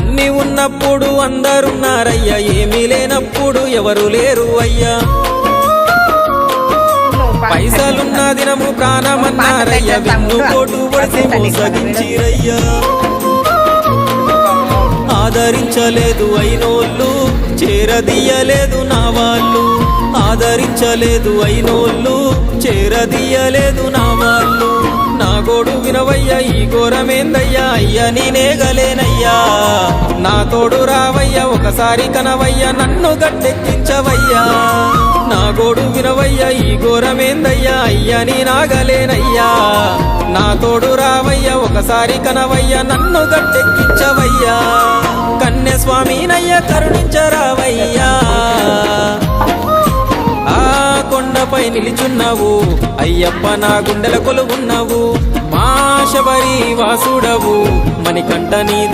అన్ని ఉన్నప్పుడు అందరున్నారయ్యా, ఏమీ లేనప్పుడు ఎవరు లేరు అయ్యా. పైసలున్న దినము ప్రాణమన్నారయ్యా, విన్ను కోటు పడితే మోసగించిరయ్యా. ఆదరించలేదు అయినోళ్ళు, చేరదీయలేదు నా వాళ్ళు. ఆదరించలేదు అయినోళ్ళు, చేరదీయలేదు నా వాళ్ళు. నా గోడు వినవయ్యా, ఈ ఘోరమేందయ్యా, అయ్యా నేనేగలేనయ్యా. నా తోడు రావయ్యా, ఒకసారి కనవయ్యా, నన్ను గట్టెక్కించవయ్యా. నా గోడు వినవయ్యా, ఈ ఘోరమేందయ్యా, అయ్యా నేనాగలేనయ్యా. నా తోడు రావయ్యా, ఒకసారి కనవయ్యా, నన్ను గట్టెక్కించవయ్యా. కన్యస్వామినయ్యా కరుణించరావయ్యా. ఆ కొండపై నిలిచున్నావు అయ్యప్ప, నా గుండెల కొలువున్నావు. మా శబరి వాసుడవు, మణికంఠ నీ